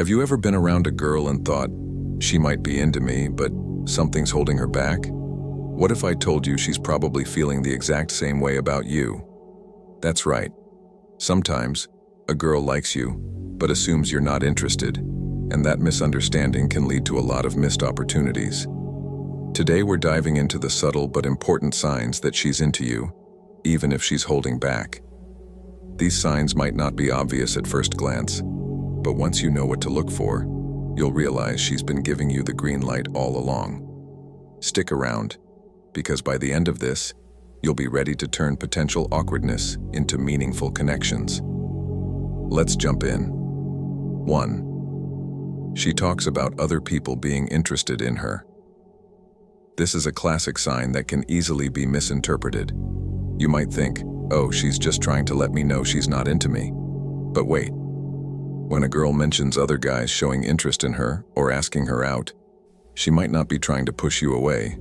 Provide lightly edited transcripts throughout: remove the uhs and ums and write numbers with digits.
Have you ever been around a girl and thought, she might be into me, but something's holding her back? What if I told you she's probably feeling the exact same way about you? That's right. Sometimes, a girl likes you, but assumes you're not interested, and that misunderstanding can lead to a lot of missed opportunities. Today we're diving into the subtle but important signs that she's into you, even if she's holding back. These signs might not be obvious at first glance, but once you know what to look for, you'll realize she's been giving you the green light all along. Stick around, because by the end of this, you'll be ready to turn potential awkwardness into meaningful connections. Let's jump in. 1. She talks about other people being interested in her. This is a classic sign that can easily be misinterpreted. You might think, oh, she's just trying to let me know she's not into me. But wait. When a girl mentions other guys showing interest in her or asking her out, she might not be trying to push you away.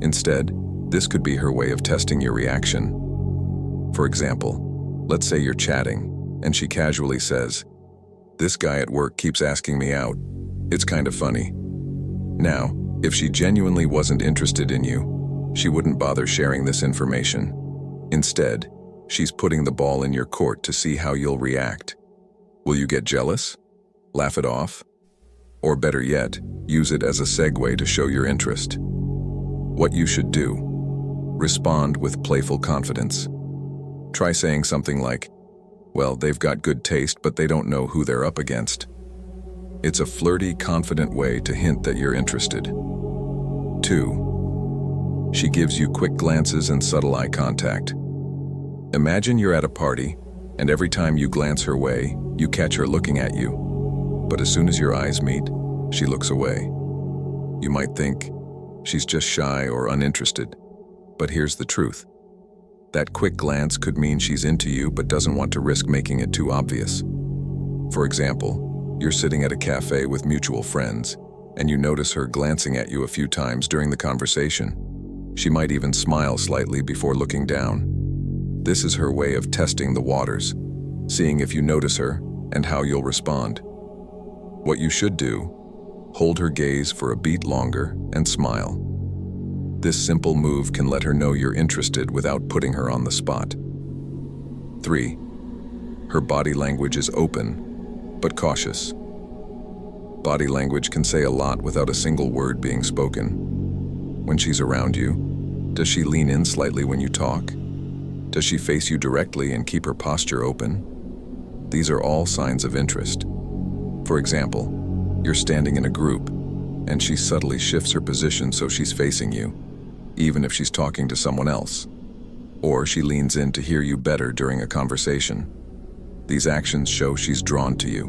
Instead, this could be her way of testing your reaction. For example, let's say you're chatting, and she casually says, "This guy at work keeps asking me out. It's kind of funny." Now, if she genuinely wasn't interested in you, she wouldn't bother sharing this information. Instead, she's putting the ball in your court to see how you'll react. Will you get jealous? Laugh it off? Or better yet, use it as a segue to show your interest? What you should do: respond with playful confidence. Try saying something like, "Well, they've got good taste, but they don't know who they're up against." It's a flirty, confident way to hint that you're interested. 2. She gives you quick glances and subtle eye contact. Imagine you're at a party, and every time you glance her way, you catch her looking at you. But as soon as your eyes meet, she looks away. You might think, she's just shy or uninterested. But here's the truth. That quick glance could mean she's into you but doesn't want to risk making it too obvious. For example, you're sitting at a cafe with mutual friends, and you notice her glancing at you a few times during the conversation. She might even smile slightly before looking down. This is her way of testing the waters, seeing if you notice her and how you'll respond. What you should do: hold her gaze for a beat longer and smile. This simple move can let her know you're interested without putting her on the spot. 3. Her body language is open, but cautious. Body language can say a lot without a single word being spoken. When she's around you, does she lean in slightly when you talk? Does she face you directly and keep her posture open? These are all signs of interest. For example, you're standing in a group, and she subtly shifts her position so she's facing you, even if she's talking to someone else. Or she leans in to hear you better during a conversation. These actions show she's drawn to you.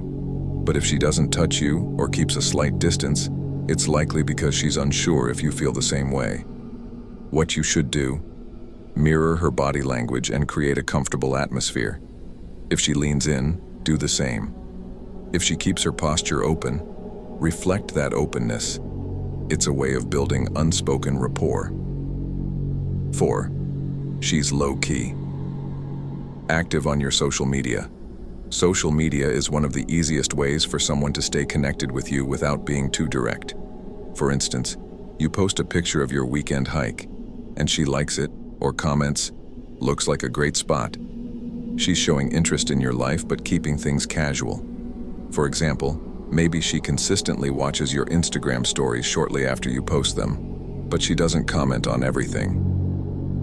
But if she doesn't touch you or keeps a slight distance, it's likely because she's unsure if you feel the same way. What you should do: mirror her body language and create a comfortable atmosphere. If she leans in, do the same. If she keeps her posture open, reflect that openness. It's a way of building unspoken rapport. 4. She's low-key. Active on your social media. Social media is one of the easiest ways for someone to stay connected with you without being too direct. For instance, you post a picture of your weekend hike, and she likes it or comments, "Looks like a great spot." She's showing interest in your life but keeping things casual. For example, maybe she consistently watches your Instagram stories shortly after you post them, but she doesn't comment on everything.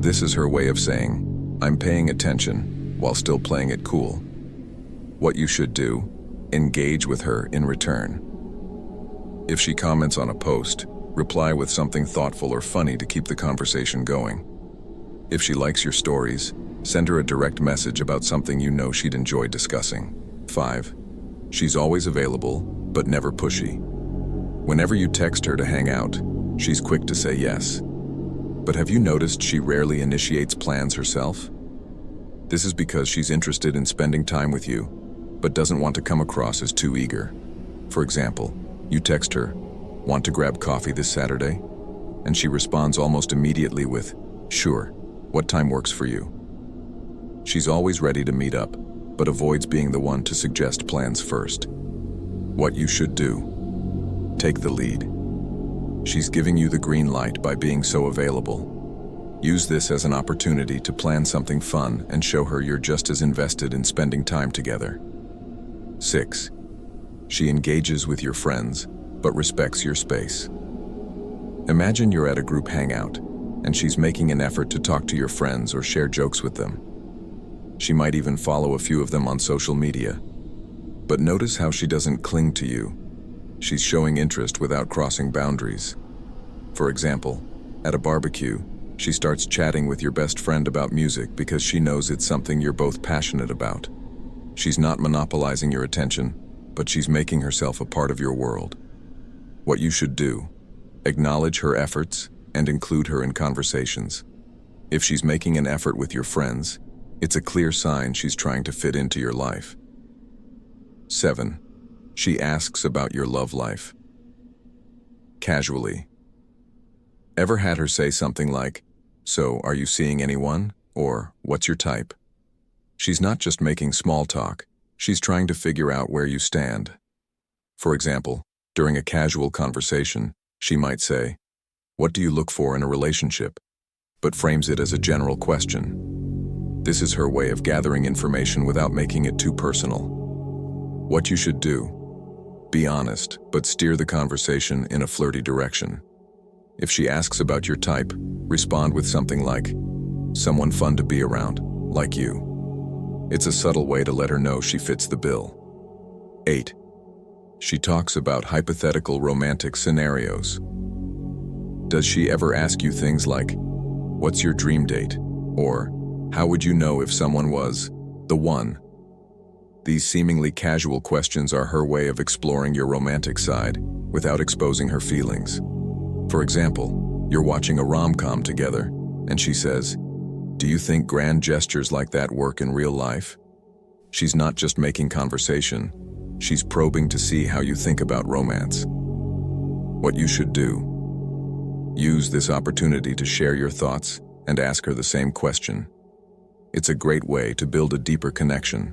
This is her way of saying, "I'm paying attention," while still playing it cool. What you should do: engage with her in return. If she comments on a post, reply with something thoughtful or funny to keep the conversation going. If she likes your stories, send her a direct message about something you know she'd enjoy discussing. 5. She's always available, but never pushy. Whenever you text her to hang out, she's quick to say yes. But have you noticed she rarely initiates plans herself? This is because she's interested in spending time with you, but doesn't want to come across as too eager. For example, you text her, "Want to grab coffee this Saturday?" And she responds almost immediately with, "Sure, what time works for you?" She's always ready to meet up, but avoids being the one to suggest plans first. What you should do. Take the lead. She's giving you the green light by being so available. Use this as an opportunity to plan something fun and show her you're just as invested in spending time together. 6. She engages with your friends, but respects your space. Imagine you're at a group hangout, and she's making an effort to talk to your friends or share jokes with them. She might even follow a few of them on social media. But notice how she doesn't cling to you. She's showing interest without crossing boundaries. For example, at a barbecue, she starts chatting with your best friend about music because she knows it's something you're both passionate about. She's not monopolizing your attention, but she's making herself a part of your world. What you should do: acknowledge her efforts and include her in conversations. If she's making an effort with your friends, it's a clear sign she's trying to fit into your life. 7. She asks about your love life. Casually. Ever had her say something like, "So, are you seeing anyone?" or "What's your type?" She's not just making small talk, she's trying to figure out where you stand. For example, during a casual conversation, she might say, "What do you look for in a relationship?" but frames it as a general question. This is her way of gathering information without making it too personal. What you should do: be honest, but steer the conversation in a flirty direction. If she asks about your type, respond with something like, "Someone fun to be around, like you." It's a subtle way to let her know she fits the bill. 8. She talks about hypothetical romantic scenarios. Does she ever ask you things like, "What's your dream date?" or "How would you know if someone was the one?" These seemingly casual questions are her way of exploring your romantic side without exposing her feelings. For example, you're watching a rom-com together, and she says, "Do you think grand gestures like that work in real life?" She's not just making conversation, she's probing to see how you think about romance. What you should do: use this opportunity to share your thoughts and ask her the same question. It's a great way to build a deeper connection.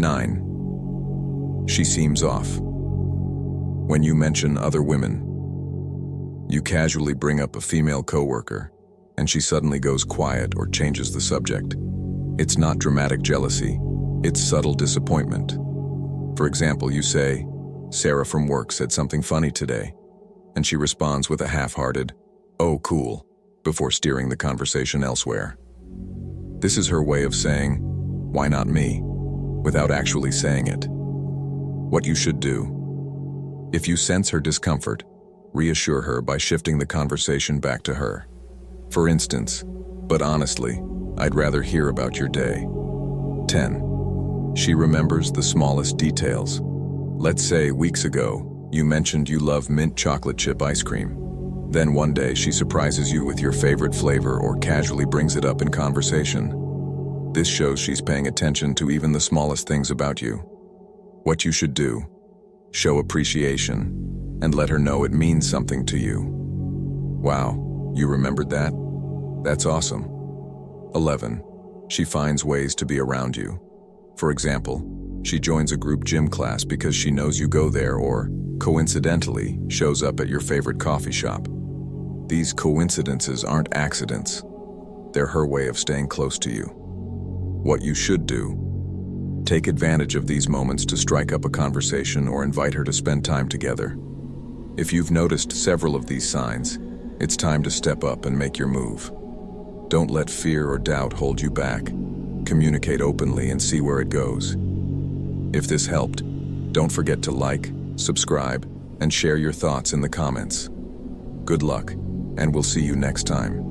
9. She seems off. When you mention other women, you casually bring up a female coworker, and she suddenly goes quiet or changes the subject. It's not dramatic jealousy, it's subtle disappointment. For example, you say, "Sarah from work said something funny today," and she responds with a half-hearted, "Oh, cool," before steering the conversation elsewhere. This is her way of saying, "Why not me?" without actually saying it. What you should do: if you sense her discomfort, reassure her by shifting the conversation back to her. For instance, "But honestly, I'd rather hear about your day." 10. She remembers the smallest details. Let's say weeks ago, you mentioned you love mint chocolate chip ice cream. Then one day she surprises you with your favorite flavor or casually brings it up in conversation. This shows she's paying attention to even the smallest things about you. What you should do: show appreciation and let her know it means something to you. "Wow, you remembered that? That's awesome." 11. She finds ways to be around you. For example, she joins a group gym class because she knows you go there, or, coincidentally, shows up at your favorite coffee shop. These coincidences aren't accidents. They're her way of staying close to you. What you should do: take advantage of these moments to strike up a conversation or invite her to spend time together. If you've noticed several of these signs, it's time to step up and make your move. Don't let fear or doubt hold you back. Communicate openly and see where it goes. If this helped, don't forget to like, subscribe, and share your thoughts in the comments. Good luck, and we'll see you next time.